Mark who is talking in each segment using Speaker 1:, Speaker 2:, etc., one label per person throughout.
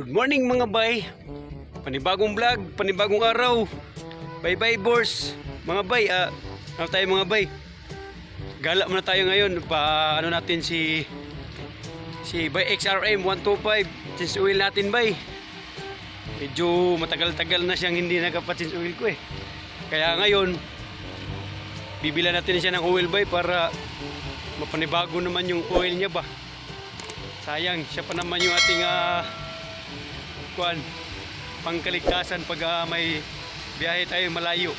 Speaker 1: Good morning mga bay. Panibagong vlog, panibagong araw. Bye boys. Mga bay, ano tayo mga bay? Gala muna tayo ngayon. Ano natin si bay XRM 125. Change oil natin bay. Medyo matagal-tagal na siyang hindi nagpa-change oil ko eh. Kaya ngayon bibila natin siya ng oil bay para mapanibago naman yung oil niya ba. Sayang, siya pa naman yung ating pangkaligtasan pag may biyahe tayo malayo.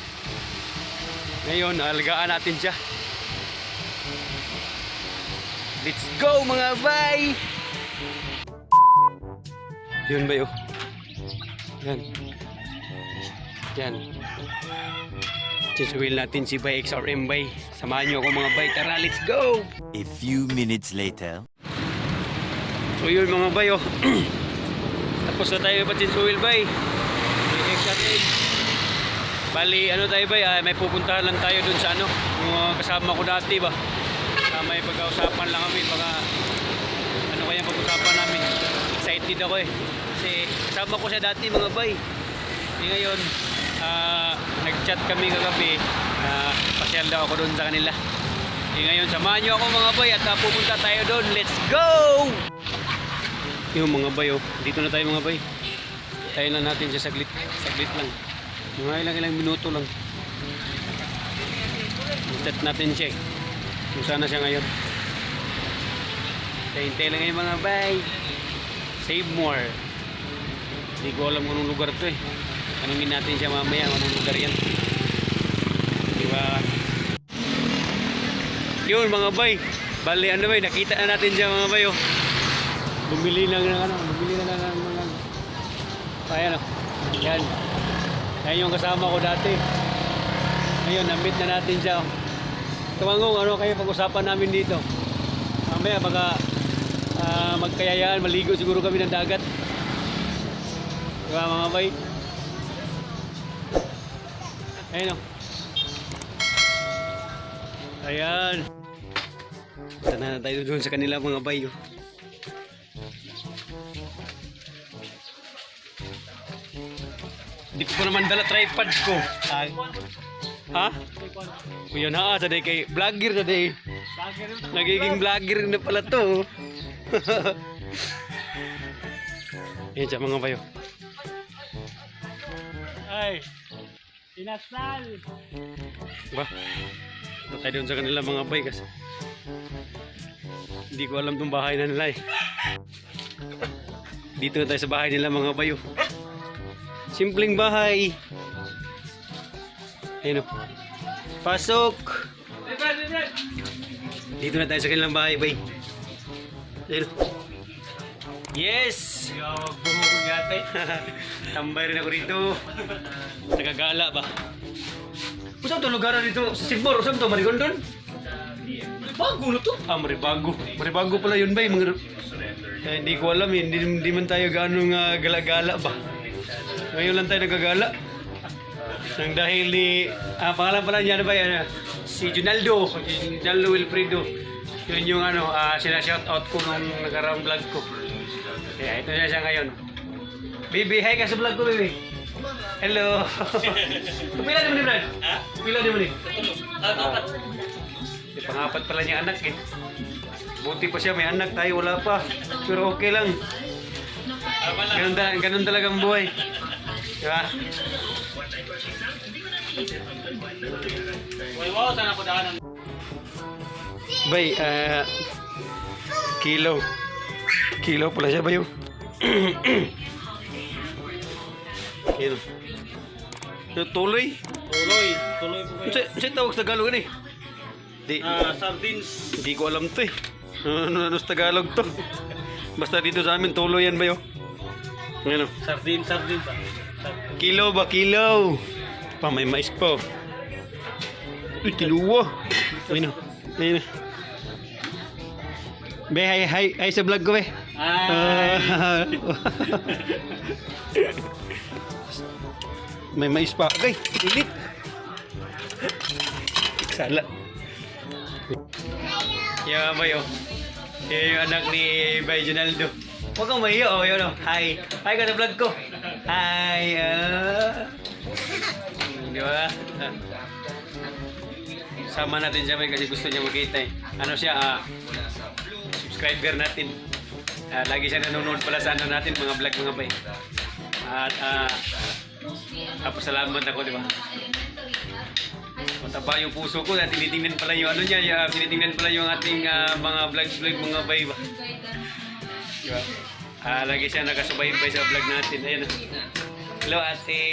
Speaker 1: Ngayon, alagaan natin siya. Let's go mga bay! Yun ba yun? Yan. Yan. Change oil natin si bay XRM bay. Samahan nyo ako mga bay. Tara, let's go!
Speaker 2: A few minutes later.
Speaker 1: So yun mga bay oh. Tapos na tayo pa-change oil bay. XRM. Bali ano tayo bay, may pupuntahan lang tayo dun sa ano, yung kasama ko dati ba. May pag-ausapan lang kami, baka ano kaya pag-usapan namin. Excited ako eh. Kasi kasama ko siya dati mga bay. Ngayon, nag-chat kami kagabi. Pasyal daw ako dun sa kanila. Ngayon, samahan nyo ako mga bay at pupunta tayo dun. Let's go! Yung mga bay oh, dito na tayo mga bay. Tayo na natin siya saglit lang. Mga ilang minuto lang. Chat natin siya eh. Kung sana siya ngayon. Hintay lang ngayon mga bay. Save more. Hindi ko alam kung anong lugar to eh. Tanungin natin siya mamaya kung anong lugar yan. Diba? Yun mga bay. Bali ano bay, nakita na natin siya mga bay oh. Bumili na ng mga ayan o. Yan. Yan yung kasama ko dati. Ngayon, na-meet na natin siya. Tumangong, ano kayo pag-usapan namin dito? Mamaya, baka magkayayaan, maligo siguro kami ng dagat. Diba mga bay? Ayan o. Ayan. Sana na tayo doon sa kanila mga bay o. Di ko naman dala tripod ko. Ha? Kuya na today kay vlogger today. Nagiging vlogger na pala to. Yan siya mga bayo. Ay. Inasal. Ba? Tayo doon sa kanila mga bay kasi hindi ko alam tong bahay na nila eh. Dito na tayo sa bahay nila mga bayo. Simpleng bahay. Ayun o. Pasok. Dito na tayo sa kanilang bahay, bay. Ayun o. Yes! Tambay rin ako dito. Nagagala ba? Saan ito lugar dito? Sa Sigbor? Saan ito? Marigondon? Maribago na to. Maribago. Maribago pala yun, bay. Hindi ko alam eh. Hindi man tayo gaano gala-gala ba. Ngayon lang tayo nagagala. Nang dahil ni pangalan pala niya ba yan? Si Junaldo Wilfredo. Yun yung sina-shoutout ko nung nagkaroon vlog ko. Kaya ito siya ngayon. Baby, hi ka sa vlog ko, baby. Hello. Pila naman ni Brad? Ha? Pila naman ni? Apat. Pangapat pala niya anak eh. Buti pa siya may anak, tayo wala pa. Pero okay lang. Ganun talagang buhay. Diba? Wow, saan ako daanan? Bay, kilo. Kilo pala siya bayo. Kilo. Tuloy po ba? Saan tawag sa Tagalog ni? Sardines. Hindi ko alam to eh. Ano sa Tagalog to? Basta dito sa amin tuloy yan bayo. Ano? Sardine ba? Kilo ba? Kilo. May mais po. Uy, kiluwa. Ayun na. Be, hi sa vlog ko be. May mais pa. Okay, ulit. Sala. Yeah, bayo. Yung anak ni Bay Junaldo. Huwag kang mahiya. Oh, yun oh. Hi. Hi ka sa vlog ko. Hi. Di ba? Sama natin siya kasi gusto niya makita eh. Ano siya, subscriber natin. Lagi siya nanonood pala sa ano natin, mga vlog mga bay. At salamat ako, di ba? Mataba yung puso ko at tinitingnan pala yung ano niya, tinitingnan pala yung ating mga vlog mga bay ba. Di ba? Lagi siya nakasubaybay sa vlog natin. Ayan. Hello ate.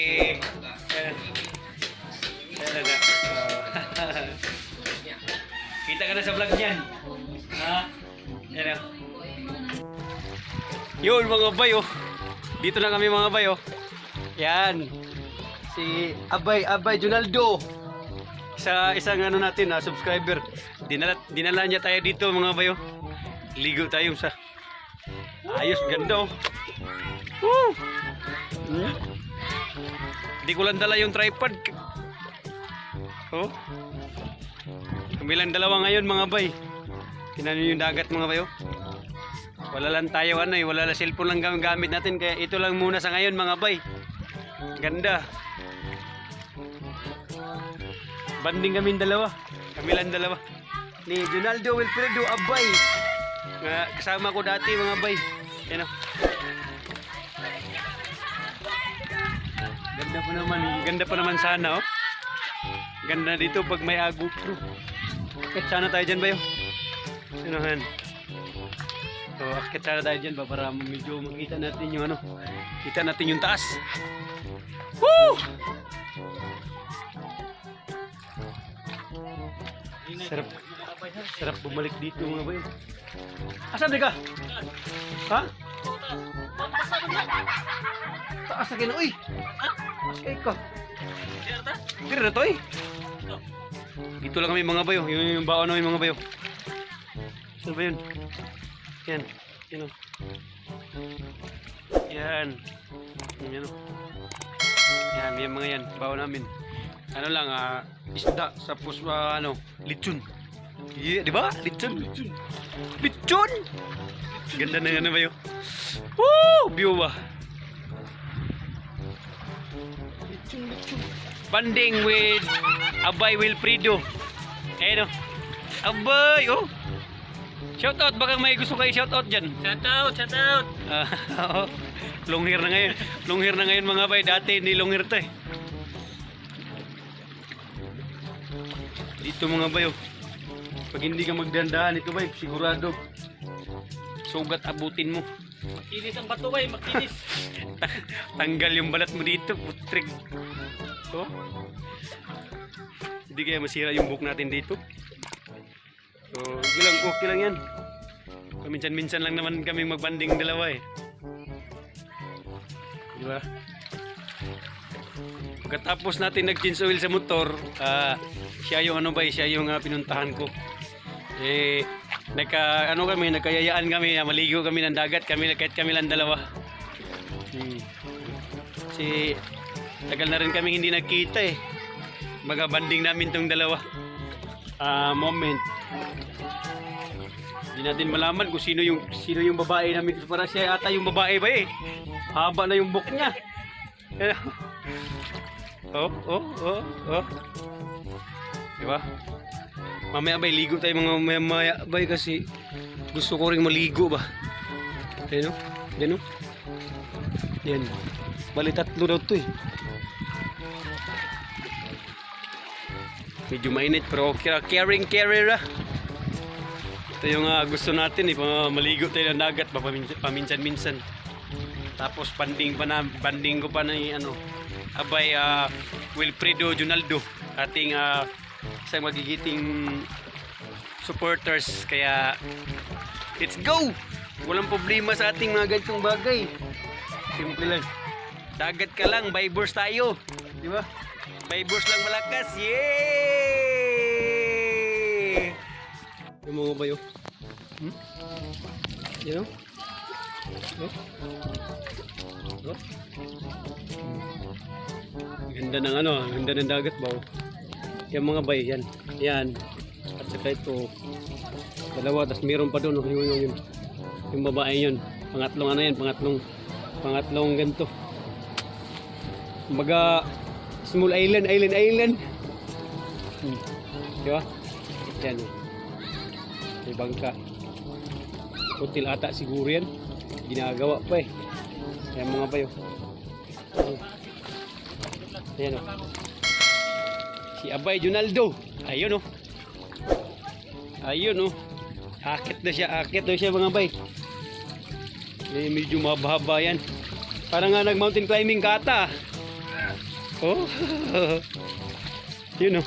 Speaker 1: Kita ka na sa vlog niyan. Yan. Yun mga bayo. Dito na kami mga bayo. Yan. Si Abay Junaldo. Isang ano natin, subscriber. Dinala niya tayo dito mga bayo. Ligo tayo sa ayos, ganda oh. Woo! Hindi ko lang dala yung tripod. Oh. Kami lang dalawa ngayon mga bay. Tingnan niyo yung dagat mga bayo. Wala lang tayo wala lang cellphone lang gamit natin kaya ito lang muna sa ngayon mga bay. Ganda. Banding kami dalawa. Kami lang dalawa. Ni Junaldo Wilfredo Abay. Kasama ko dati mga bay. Yan o. Ganda pa naman sana oh. Ganda dito pag may GoPro. Akit sana tayo dyan bayo. Sinuhan. So akit sana tayo dyan ba para medyo makita natin yung ano. Kita natin yung taas. Woo! Sarap bumalik dito mga bayo. Asan di ka? Ha? Taas na uy! Taas kayo ko. Kira na to eh. Dito lang kami mga bayo. Yung baon namin mga bayo. Saan ba yun? Yan. Yan o. Yan. Yan o. Yan. Yan mga yan. Baon namin. Ano lang, isda. Tapos lechon. Yeah, di ba? Lechon. Lechon! Ganda na yan bayo. Woo! View ba? Lechon. Banding with Abay Wilfredo. Ayan o. Abay, oh. Shoutout, baka may gusto kayo shoutout dyan. Shoutout. Long hair na ngayon. Long hair na ngayon mga bay. Dati hindi long hair to eh. Dito mga bay, oh. Pag hindi ka magdandahan, ito bay, sigurado. Sugat abutin mo. Makinis ang bato bay, makinis. Tanggal yung balat mo dito, putrig. Oh. Hindi kaya masira yung buhok natin dito. So, okay lang yan. Minsan-minsan lang naman kami magbanding dalawa eh. Diba? Pagkatapos natin nag-change oil sa motor, siya yung siya yung pinuntahan ko. Nagkayayaan kami, maligo kami ng dagat, kahit kami lang dalawa. Kasi tagal na rin kami hindi nagkita eh. Magabanding namin tong dalawa moment. Hindi natin malaman kung sino yung babae namin. Para siya ata yung babae ba eh. Haba na yung buhok niya. Oh. Diba? Mamaya bay, ligo tayo mga mamaya bay kasi gusto ko rin maligo ba. Ayan o. Yan o. Yan. Bali tatlo daw to eh. Medyo mainit pero caring ah. Ito yung gusto natin eh. Maligo tayo ng dagat paminsan-minsan. Tapos banding ko pa na Abay Wilfredo Junaldo, ating isang magigiting supporters. Kaya let's go! Walang problema sa ating mga ganitong bagay. Simple lang. Dagat ka lang, Vibers tayo. Di ba? Vibers lang malakas. Yay! Yung mga bayo. You know? Oh? Ganda ng ganda ng dagat ba? Yung mga bay, yan. At saka ito, dalawa, tapos meron pa doon, yung babae yun. Pangatlong ano yan, pangatlong ganito. Kumbaga, small island. Diba? Yan. May bangka. Hotel ata siguro yan. Ginagawa pa eh. Ayan mga bayo. Ayan o. Si Abay Junaldo. Ayun o. Ayun o. Akit na siya mga bay. Eh, medyo mahaba yan. Parang nga nag mountain climbing ka ata. Oh. Yun o.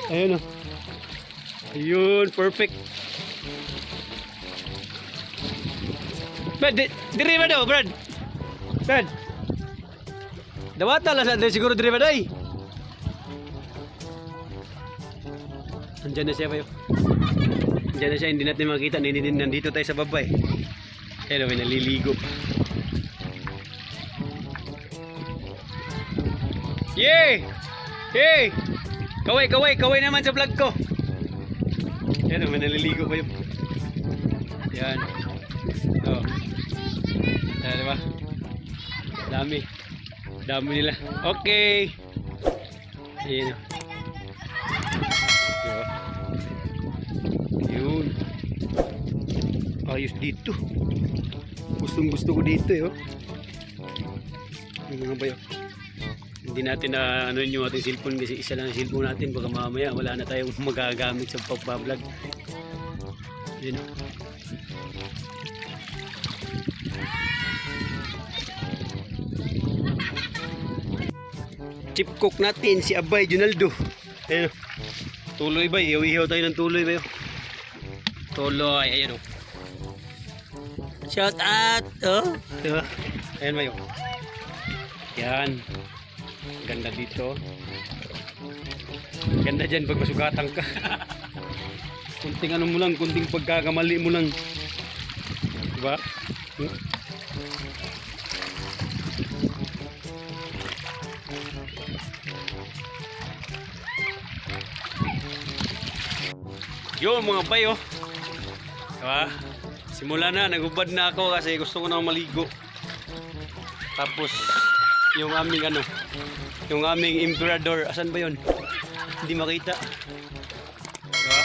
Speaker 1: Ayun o. Ayun, perfect. Brad, diri ba daw, Brad? Brad. Dawata lang sa siguro diri ba daw? Andiyan na siya ba yun? Andiyan na siya, hindi natin makita. Nandito tayo sa baba eh. Ayun, may naliligo. Yay! Hey! Kaway naman sa vlog ko. Ayun, may naliligo pa yun. Yan. Oh. Ayan, diba? Dami nila. Okay. Ayan. Diba? Yun. Ayos dito. Gustong gusto ko dito eh. Oh. Yung mga bayo. Hindi natin na ano yung ating cellphone kasi isa lang ang cellphone natin. Baka mamaya wala na tayong magagamit sa pagbablog. Yun. Chip cook natin si Abay Junaldo. Ayun. Tuloy ba? Ihaw tayo ng tuloy ba? Tuloy. Ayun o. Shout out. Oh. Diba? Ayan ba yun? Yan. Ganda dito. Ganda dyan pag masugatan ka. Kunting ano mo lang. Kunting pagkakamali mo lang. Diba? Yo mga bayo. Diba? Simula na, nagubad na ako kasi gusto ko na maligo. Tapos yung aming ano, yung aming emperador, asan ba yun? Hindi makita. Diba?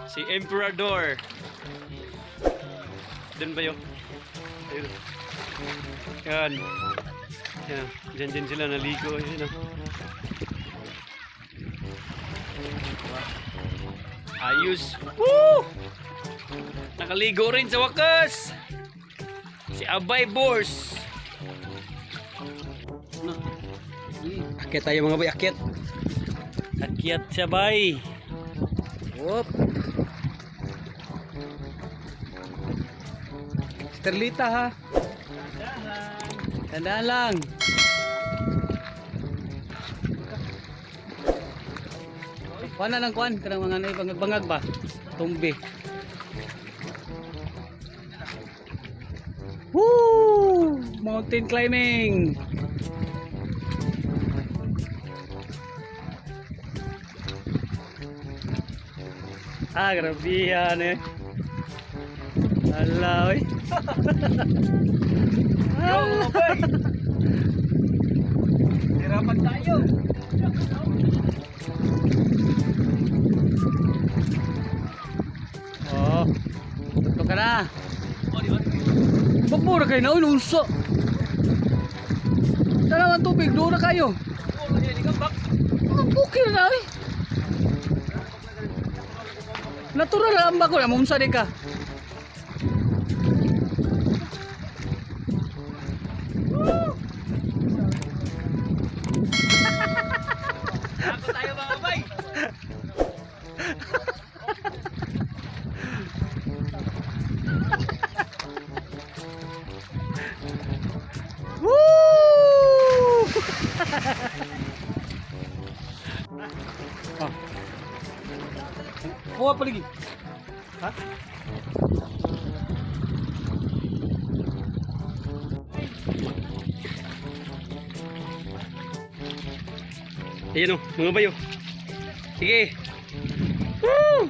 Speaker 1: Si emperador. Doon ba yun? Ayun. Yan. Yan. Diyan sila naligo. Yan. Ayos. Woo! Nakaligo rin sa wakas. Si Abay Bors. Akyat tayo mga bay, akyat. Akyat siya bay. Whoop. Sterlita ha. Tandaan lang. Kuan na lang kuan, kanang mga nay bangag ba? Tumbi. Woo! Mountain climbing. Ah, grabe yan eh. Ala, oy. Yo, boy. Hirapan tayo. Oh. Tutok ka na. Babura kayo na, unso. Dalawan tubig, doon na kayo. Bukir na eh. Natural lang ba ko na, mumsa di ka. Ako tayo mga bay. Woo! Oh. Kuha pa lagi. Ha? Ayan o, mga bayo. Sige. Woo!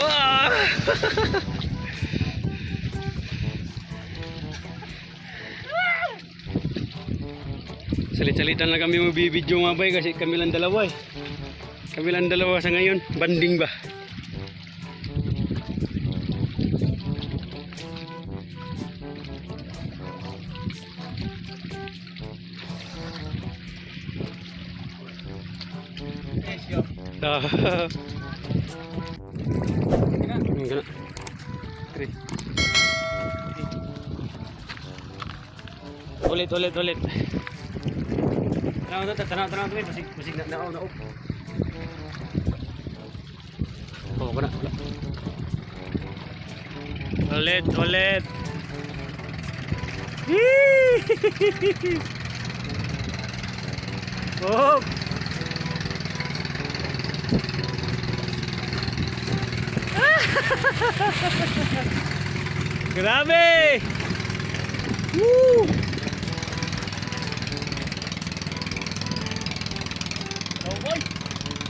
Speaker 1: Ah! Salit-salitan lang kami magbibideo mga bay kasi kami lang dalawa eh. Kami lang dalawa sa ngayon. Banding ba? Gana. Three. Ulit. Tanaw tuloy. Masig na. Oh, wala. Ulit. Oh. Grabe! Woo!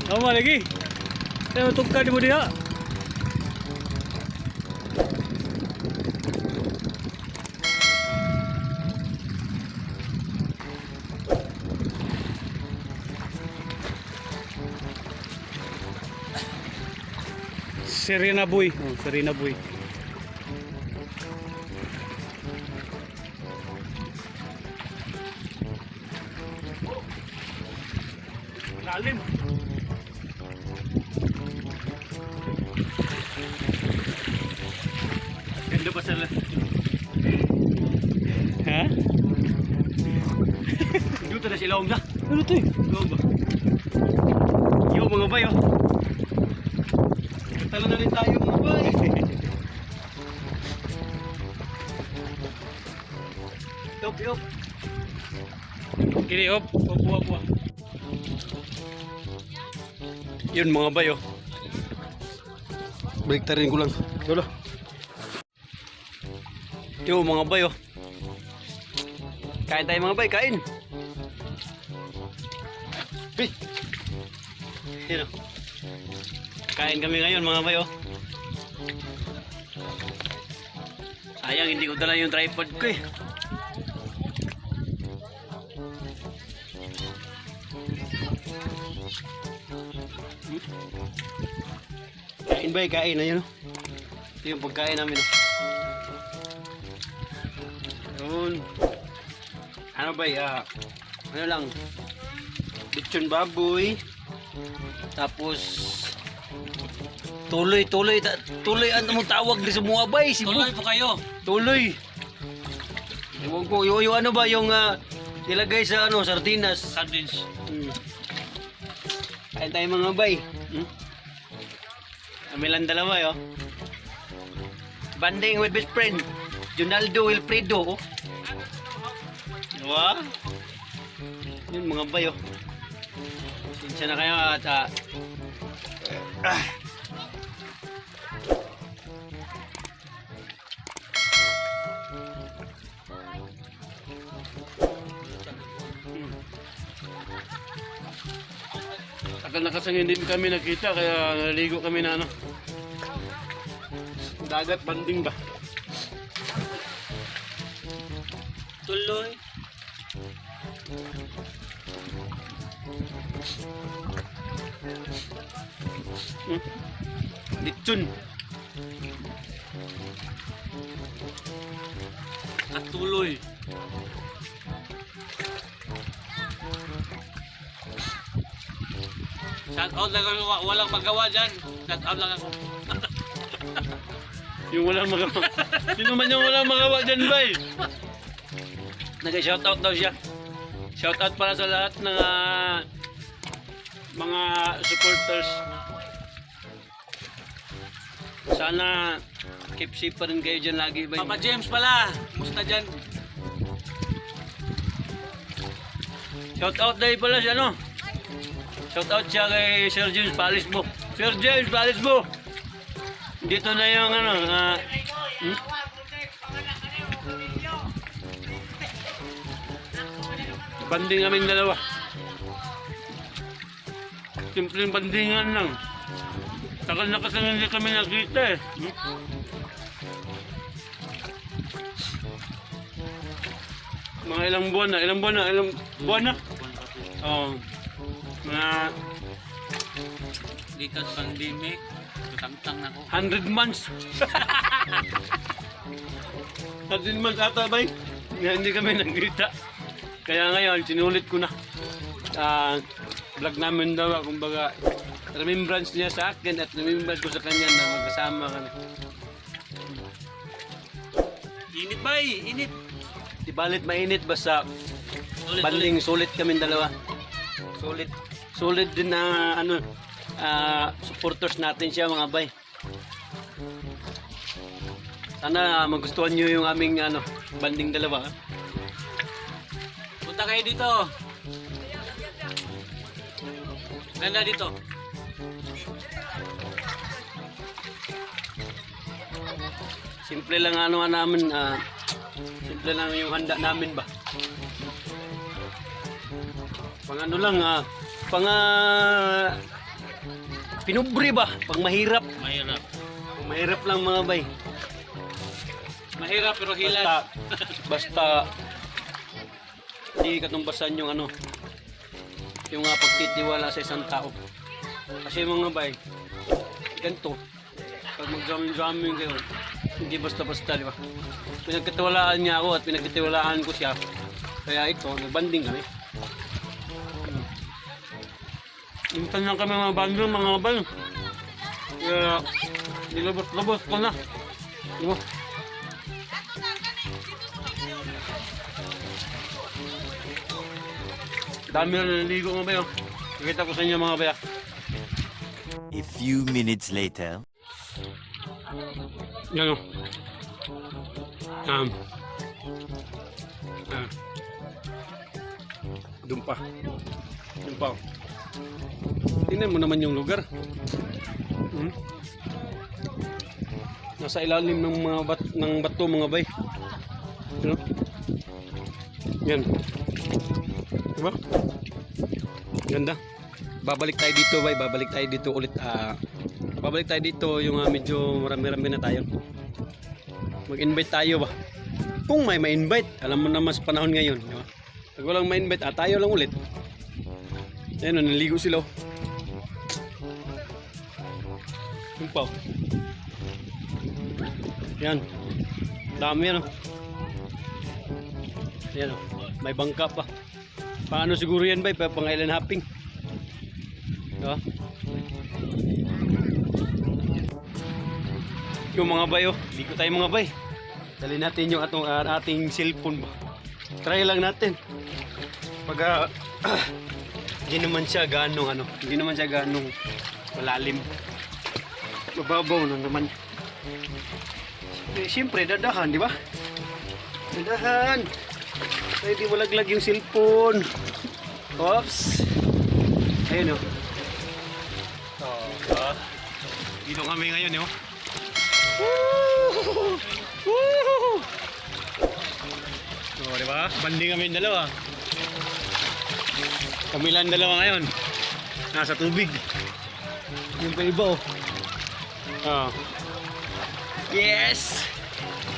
Speaker 1: Tama lagi. Saya tukar di dia. Serena Boy. Oh, Serena Boy. Lalim. Ganda pa sila. Ha? Dito na sila om na. Ano to eh? Ilong ba? Yo mga bayo. Talo na rin tayo mga bay. Yop. Kini op. Puwa. Yun mga bay oh. Baliktarin ko lang. Dolo. Yo mga bay oh. Kain tayo mga bay, kain. Hey. Yun oh. Kain kami ngayon mga bay oh. Sayang hindi ko dala yung tripod ko eh. Kain bay, kain ayun oh. Ito yung pagkain namin oh. Yun. Ano bay, ano lang, lechon baboy. Tapos tuloy ano mong tawag di semua bay? Tuloy po kayo. Tuloy. Ewan ko, yung ano ba yung ilagay sa ano, sardinas. Sardines. Kain tayo mga bay. Kami lang dalawa yo. Banding with best friend Jonaldo Wilfredo oh. Diba? Yun mga bay oh. Sinsya na kayo at tagal na kasang hindi kami nakita kaya naligo kami na ano, dagat banding ba? Tuloy. Lechon. At tuloy. Shout out lang ako, walang magawa dyan. Shout out lang ako. Yung walang magawa. Sino man yung walang magawa dyan, bay? Nag-shout out daw siya. Shout out para sa lahat ng mga supporters. Sana keep safe pa rin kayo dyan lagi, bay. Papa James pala. Musta dyan? Shout out dahil pala siya, no? Shout out siya kay Sir James Palisbo. Sir James Palisbo. Dito na yung ano, banding kaming dalawa. Simpleng bandingan lang. Tagal na kasi hindi kami nakita eh. Mga ilang buwan na. Oh. Mga
Speaker 3: Gikas pandemic, tutang-tang na ko.
Speaker 1: 100 months. 100 months ata ba hindi kami nagkita. Kaya ngayon, sinulit ko na. Vlog namin daw, kumbaga, remembrance niya sa akin at remembrance ko sa kanya na magkasama kami.
Speaker 3: Init ba Init.
Speaker 1: Di balit mainit, basta banding sulit kami dalawa. Sulit din na supporters natin siya mga bay. Sana magustuhan niyo yung aming banding dalawa.
Speaker 3: Punta kayo dito. Ganda dito.
Speaker 1: Simple lang namin, simple lang yung handa namin ba. Pinubri ba? Pang mahirap.
Speaker 3: Mahirap.
Speaker 1: Mahirap lang mga bay.
Speaker 3: Mahirap pero hilas.
Speaker 1: Basta hindi katumbasan yung yung pagtitiwala sa isang tao. Kasi mga bay, ganito, pag mag-drumming kayo, hindi basta-basta, di ba? Pinagkatiwalaan niya ako at pinagkatiwalaan ko siya. Kaya ito, nagbanding kami. Minsan lang kami mga banding, mga bay. Kaya, nilabas-labas ko na. Di ba? Dami na naliligo mga bay. Nakita ko sa inyo mga bay.
Speaker 2: A few minutes later.
Speaker 1: Yan o. Doon pa. Tingnan mo naman yung lugar. Nasa ilalim ng mga bato mga bay. Ano? Yan. Diba? Ganda. Babalik tayo dito bay. Babalik tayo dito ulit. Babalik tayo dito yung medyo marami-rami na tayo. Mag-invite tayo ba? Kung may ma-invite, alam mo naman sa panahon ngayon, di ba? Pag walang ma-invite, tayo lang ulit. Ayan o, naligo sila o. Yung pa o. Yan. Dami yan o. Yan o. May bangka pa. Paano siguro yan ba? Pang island hopping. Diba? Yung mga bay, ligo tayo mga bay. Dali natin yung ating cellphone ba. Try lang natin. Pag hindi naman siya ganong hindi naman siya ganong malalim. Mababaw lang naman. Siyempre dadahan, di ba? Dadahan. Kaya di malaglag yung cellphone. Oops. Ayun o. Dito kami ngayon o. Woo! Woo! Oh, diba? Banding kami yung dalawa. Kami lang dalawa ngayon. Nasa tubig. Yung pa iba oh. Oh. Yes!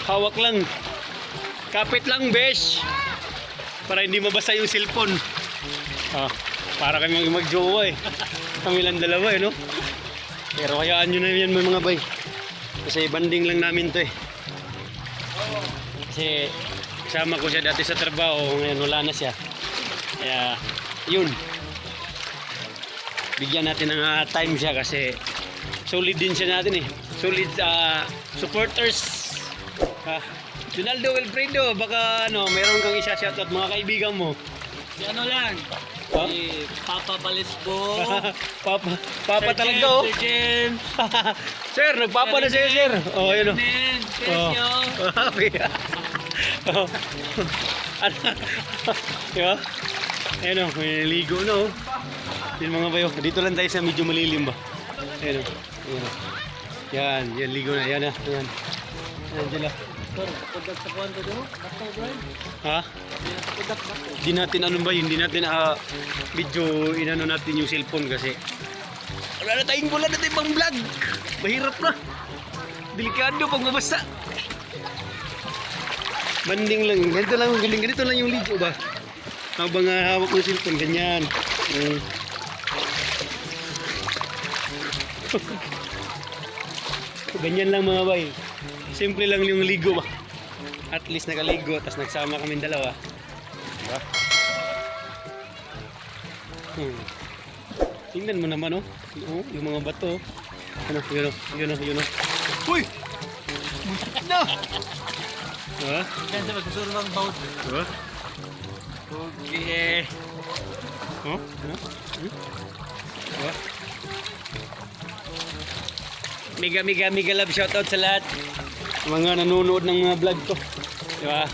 Speaker 1: Hawak lang. Kapit lang, besh. Para hindi mabasa yung cellphone. Oh, para kami mag-jowa eh. Kami lang dalawa eh, no? Pero hayaan nyo na yan mga bay. Kasi banding lang namin to eh. Kasi kasama ko siya dati sa trabaho, ngayon wala na siya. Kaya yun. Bigyan natin ng time siya kasi solid din siya natin eh. Solid supporters. Junaldo Wilfredo, baka meron kang isa-shoutout mga kaibigan mo.
Speaker 3: Si ano lang?
Speaker 1: Huh?
Speaker 3: Si Papa Balisbo.
Speaker 1: Papa talaga oh. Sir, nagpapa na siya sir. Oh, yun oh.
Speaker 3: Presyo.
Speaker 1: Oh. Diba? Ayun oh, may ligo na oh. Yung mga bayo, dito lang tayo sa medyo malilim ba. Ayun oh. Ayun oh. Yan, ligo na. Yan ah. Yan. Yan sila. Ha? Hindi natin hindi natin video inano natin yung cellphone kasi wala na tayong pang vlog. Mahirap na. Delikado pag mabasa. Banding lang. Ganito lang yung ligo ba? Habang hawak mo yung cellphone, ganyan. Ganyan lang mga bay. Simple lang yung ligo ba? At least nakaligo, tapos nagsama kami dalawa. Diba? Tingnan mo naman oh. Oh, yung mga bato. Ano, yun oh. Uy! No! Diba?
Speaker 3: Yan sa magsusunod ng boat.
Speaker 1: Diba?
Speaker 3: Okay.
Speaker 1: Oh? Ano? Diba? Mega love shoutout sa lahat. Mga nanonood ng mga vlog ko. Diba?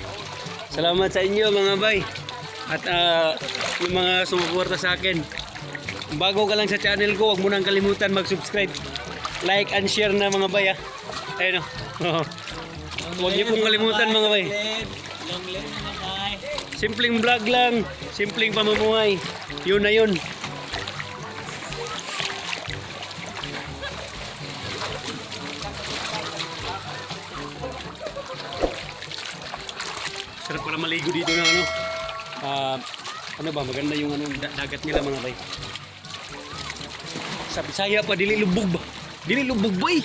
Speaker 1: Salamat sa inyo mga bay. At yung mga sumuporta sa akin. Kung bago ka lang sa channel ko, huwag mo nang kalimutan mag-subscribe. Like and share na mga bay ha. Ayun o. Huwag niyo pong kalimutan mga bay.
Speaker 3: Long live na bay.
Speaker 1: Simpleng vlog lang. Simpleng pamumuhay. Yun na yun. Sarap pala maligo dito ng ano. Ano ba, maganda yung ano, dagat nila mga bay. Sa Bisaya pa, dili lubog ba? Dili lubog bay.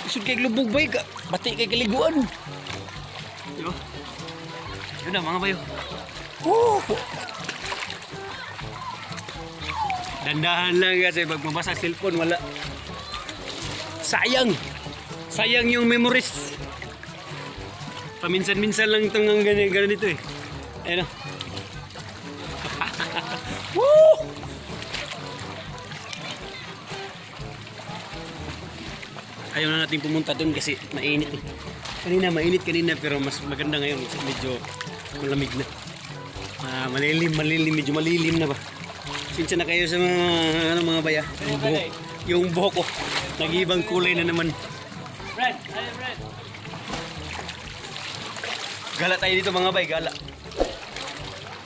Speaker 1: Isod kay lubog bay ka. Bati kay kaliguan. Diba? Yun na mga bayo. Woo! Dandahan lang kasi pag mabasa cellphone wala. Sayang yung memories. Paminsan-minsan lang itong ganito eh. Ayun o. Woo! Ayaw na natin pumunta doon kasi mainit eh. Mainit kanina pero mas maganda ngayon. Medyo malamig na. Medyo malilim na ba. Sinsya na kayo sa mga baya. Yung buhok ko. Nag-ibang kulay na naman.
Speaker 3: Red, red.
Speaker 1: Gala tayo dito mga bay, gala.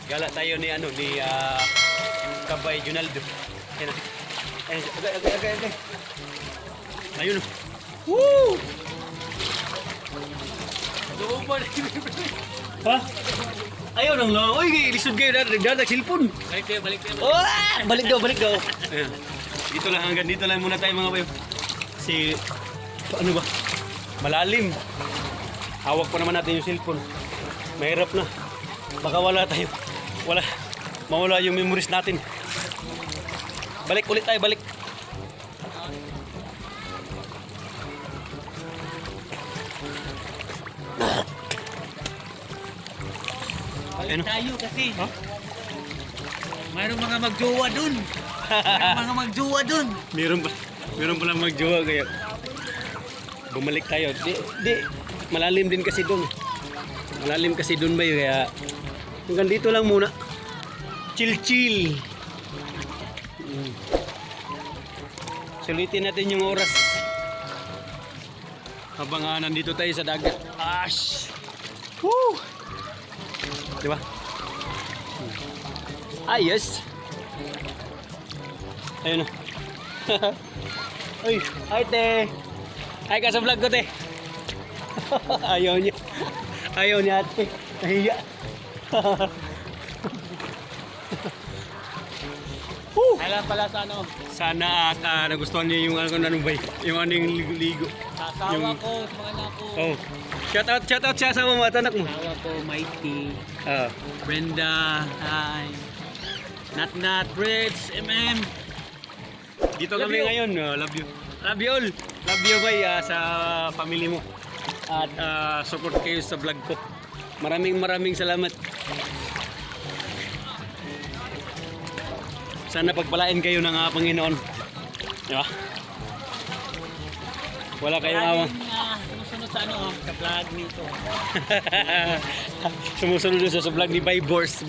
Speaker 1: Gala tayo ni Kabay Junaldo. Ayun. Agay. Ayun. Woo! Ha? Ayaw nang lang. Uy, lisod kayo dadag cellphone.
Speaker 3: Balik tayo.
Speaker 1: Oh, balik daw. Ayan. Dito lang, hanggang dito lang muna tayo mga bayo. Kasi, ano ba? Malalim. Hawak pa naman natin yung cellphone. Mahirap na. Baka wala tayo. Mawala yung memories natin. Balik ulit tayo, balik.
Speaker 3: Balik tayo kasi.
Speaker 1: Ha?
Speaker 3: Mayroong mga magjowa dun.
Speaker 1: Meron pala magjowa kaya bumalik tayo. Di malalim din kasi doon. Malalim kasi doon ba yun kaya hanggang dito lang muna. Chill. Sulitin natin yung oras. Habang nandito tayo sa dagat. Ash! Woo! Diba? Ayos! Ayun na. Uy, hi te! Hi ka sa vlog ko te! Ayaw niya ate. Nahiya.
Speaker 3: Kailan pala sa ano?
Speaker 1: Sana at nagustuhan niyo yung ano ba yung aning ligo.
Speaker 3: Sa asawa
Speaker 1: Yung-
Speaker 3: ko, sa mga anak ko.
Speaker 1: Oh. Shout out siya sa mga anak mo.
Speaker 3: Asawa ko, Mighty.
Speaker 1: Ah.
Speaker 3: Brenda, hi. Nat, Rich, MM.
Speaker 1: Dito
Speaker 3: Love
Speaker 1: kami
Speaker 3: you.
Speaker 1: ngayon. Love you. Love you all. Love you bay sa family mo. At support kayo sa vlog ko. Maraming salamat. Sana pagpalain kayo ng Panginoon. Diba? Wala kayong awa.
Speaker 3: Sumusunod sa ano, sa vlog nito.
Speaker 1: Sumusunod doon sa vlog ni Bybors.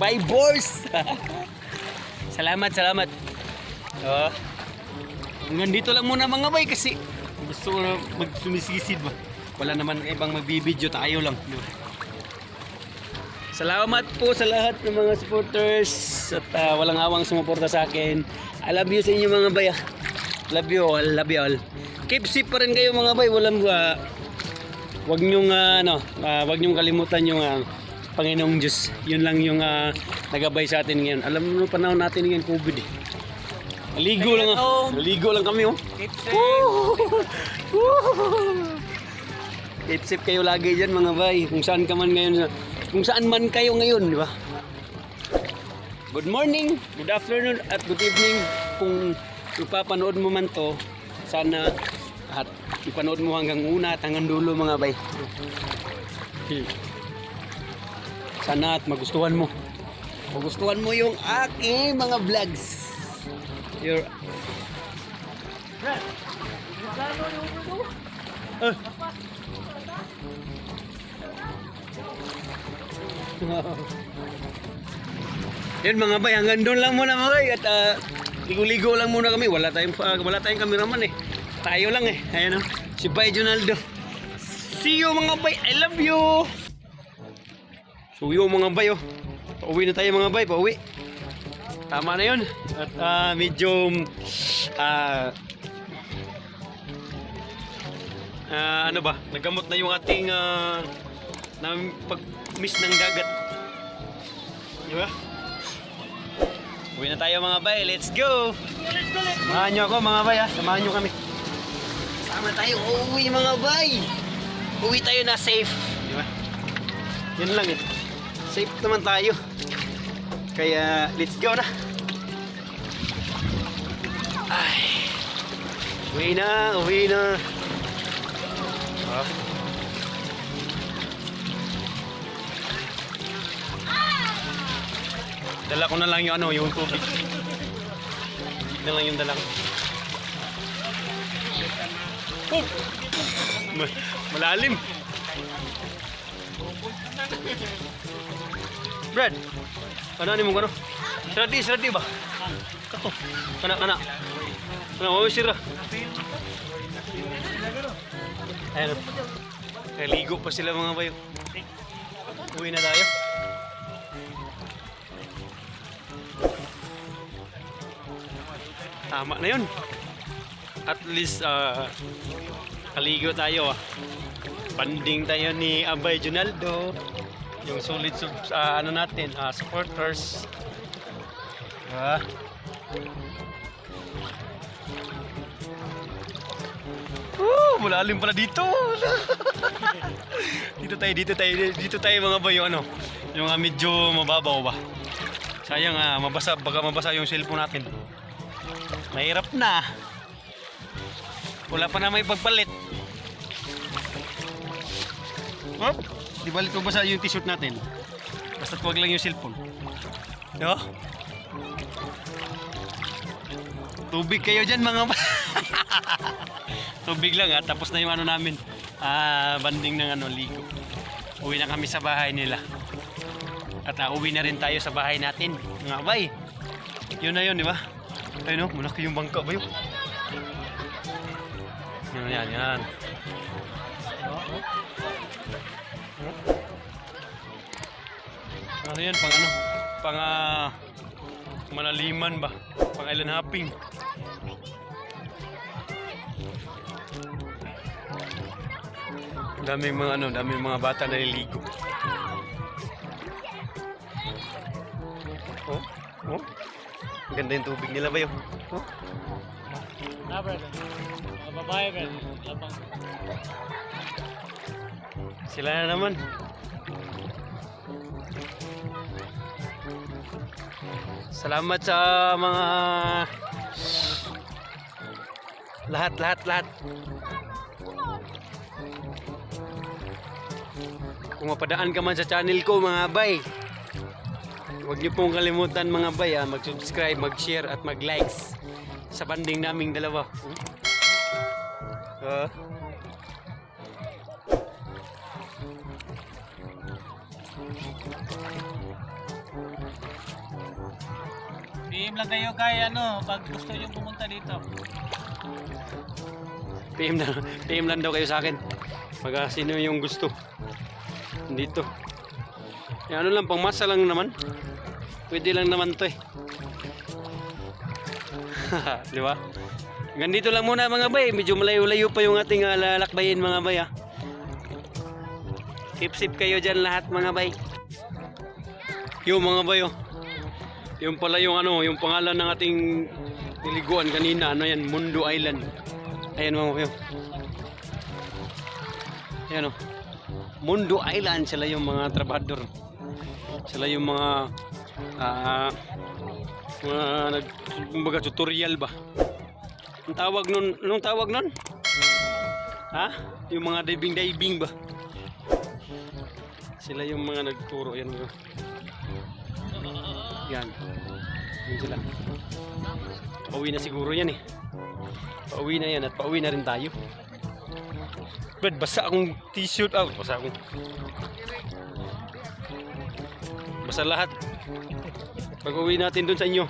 Speaker 1: Salamat. Hanggang dito lang muna mga bay kasi gusto ko na magsumisisid ba. Wala naman ibang magbibideo, tayo lang. Diba? Salamat po sa lahat ng mga supporters at walang awang sumuporta sa akin. I love you sa inyo mga bay. Love you all. Keep safe pa rin kayo mga bay. wag nyong wag nyong kalimutan yung Panginoong Diyos. Yun lang yung nagabay sa atin ngayon. Alam mo panahon natin ngayon COVID eh. Naligo lang naligo lang kami oh.
Speaker 3: Keep safe.
Speaker 1: Keep safe kayo lagi dyan mga bay. Kung saan ka man ngayon, kung saan man kayo ngayon, di ba? Good morning, good afternoon, at good evening. Kung ipapanood mo man to, sana at ipanood mo hanggang una at hanggang dulo mga bay. Sana at magustuhan mo. Magustuhan mo yung aking mga vlogs. Your Yan mga bay, hanggang doon lang muna mga bay. At ligo-ligo lang muna kami. Wala tayong cameraman eh. Tayo lang eh. Ayan o. Si Bay Jonaldo. See you mga bay. I love you. So yun mga bay oh. Pauwi na tayo mga bay. Pauwi. Tama na yun. At medyo ano ba? Nagamot na yung ating pag-miss ng dagat. Di ba? Uwi na tayo mga bay, let's go! Samahan nyo ako mga bay ha, samahan nyo kami. Sama tayo, uwi mga bay! Uwi tayo na safe. Di ba? Yun lang eh. Safe naman tayo. Kaya let's go na. Ay. Uwi na, uwi na. Dala ko na lang yung yung tubig. Na lang yung dala ko. Oh! Malalim. Brad, ano mo kano? Serati ba? Kato. Kana. Oh, sira. Ayun. Naligo pa sila mga bayo. Uwi na tayo. Tama na yun. At least kaligo tayo Banding tayo ni Abay Jonaldo. Yung solid ano natin, supporters. Malalim pala dito. dito tayo mga boy, yung yung medyo mababaw ba. Sayang baka mabasa yung cellphone natin. Mahirap na. Wala pa na may pagpalit. Di balit ko basa yung t-shirt natin. Basta't wag lang yung cellphone. Yo. Tubig kayo dyan mga tubig lang tapos na yung namin banding ng ligo. Uwi na kami sa bahay nila. At uwi na rin tayo sa bahay natin mga bay. Yun na yun, di ba? Ayun malaki yung bangka ba yun? Yan. Ano yan, pang manaliman ba? Pang island hopping. Daming mga bata na naliligo. Oh. Ganda yung tubig nila ba yun? Oh.
Speaker 3: Babae ka. Labang.
Speaker 1: Sila na naman. Salamat sa mga lahat. Kung mapadaan ka man sa channel ko mga bay, huwag niyo pong kalimutan mga bay mag-subscribe, mag-share at mag-likes sa banding naming dalawa.
Speaker 3: PM lang kayo kay pag gusto nyo pumunta dito.
Speaker 1: PM lang daw kayo sa akin. Pag sino yung gusto. Dito. Lang, pangmasa lang naman. Pwede lang naman to Di ba? Ganito lang muna mga bay. Medyo malayo-layo pa yung ating lalakbayin mga bay Keep safe kayo dyan lahat mga bay. Yung mga bay oh. Yung pala yung ano, yung pangalan ng ating niliguan kanina, ano yan, Mundo Island. Ayan mga bay. Ayan oh. Mundo Island, sila yung mga trabador. Sila yung mga kumbaga tutorial ba? Anong tawag nun? Anong tawag nun? Ha? Yung mga diving ba? Sila yung mga nagturo yan. Yan. Yan sila. Pauwi na siguro yan eh. Pauwi na yan at pauwi na rin tayo. Brad, basa akong t-shirt. Basa lahat. Pag uwi natin dun sa inyo.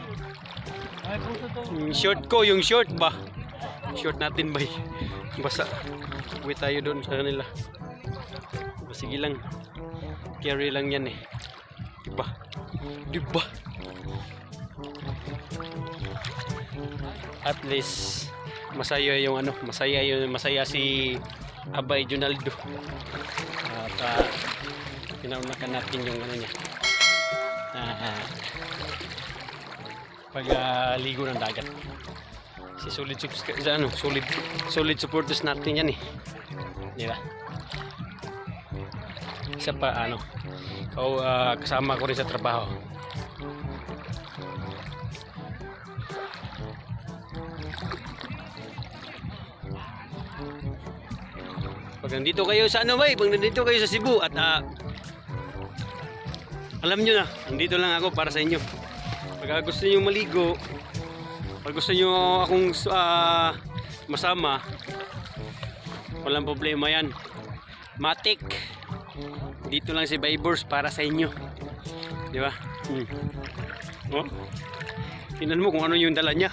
Speaker 3: Ay, puso to.
Speaker 1: Yung short ko, yung short ba? Short natin ba? Basa. Uwi tayo dun sa kanila. Sige lang. Carry lang yan eh. Diba? Diba? At least masaya yung ano, masaya si Abay Junaldo. At pinaunakan natin yung ano niya. Pagligo ng dagat. Si solid supporters natin yan eh. Di ba? Isa pa ano, kasama ko rin sa trabaho. Pag nandito kayo sa ano ba, pag nandito kayo sa Cebu at alam nyo na, nandito lang ako para sa inyo. Pag gusto nyo maligo, pag gusto nyo akong masama, walang problema yan. Matik. Dito lang si Vibers para sa inyo. Di ba? Oh? Tingnan mo kung ano yung dala niya.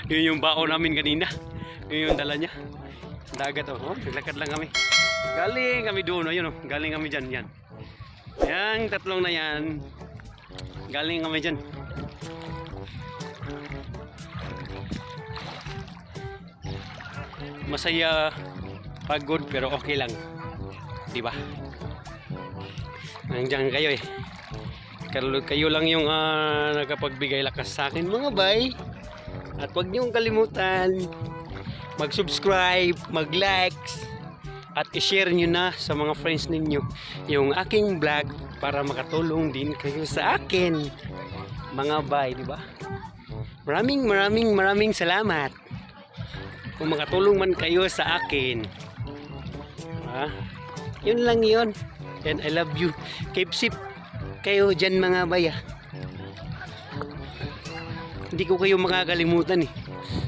Speaker 1: Yun yung baon namin kanina. Yun yung dala niya. Dagat oh. Naglakad lang kami. Galing kami doon. Ayun oh. Galing kami dyan. Yan. Yang tatlong na yan. Galing kami dyan. Masaya, pagod pero okay lang. Diba? Nandiyan kayo eh. Kayo lang yung nakapagbigay lakas sa akin mga bay. At huwag niyong kalimutan mag-subscribe, mag-likes at i-share nyo na sa mga friends ninyo yung aking vlog para makatulong din kayo sa akin mga bay, diba? Maraming salamat kung makatulong man kayo sa akin. Yun lang yun. And I love you. Keep safe kayo dyan mga baya. Hindi ko kayo makakalimutan eh.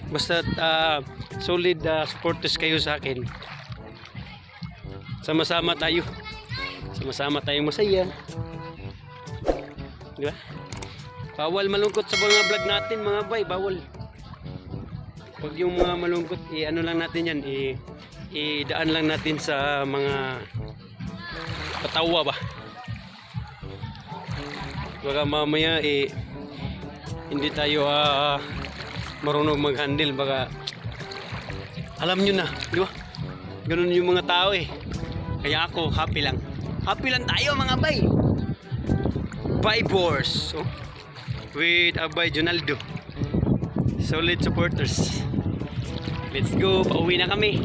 Speaker 1: Basta solid supporters kayo sa akin. Sama-sama tayo. Sama-sama tayong masaya. Diba? Bawal malungkot sa mga vlog natin mga bay. Bawal. Pag yung mga malungkot, ano lang natin yan, idaan lang natin sa mga patawa ba. Baka mamaya hindi tayo marunong mag-handle, baka alam nyo na, di ba? Ganun yung mga tao eh. Kaya ako, happy lang tayo mga bay. Vibers with Abay Junaldo. Solid supporters. Let's go, pauwi na kami.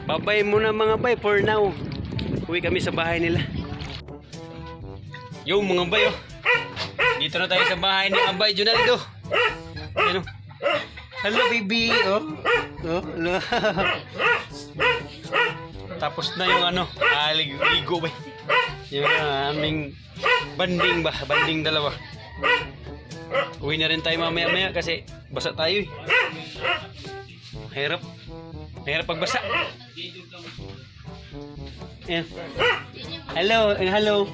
Speaker 1: Babay muna mga bay for now. Uwi kami sa bahay nila. Yo mga bay oh. Dito na tayo sa bahay ni Abay Junaldo. Ano? Hello baby. Oh. Hello. Tapos na yung ano, ligo ba? Yung aming banding dalawa. Uwi na rin tayo mamaya kasi basa tayo eh. Hirap pagbasa. Ayan. Hello.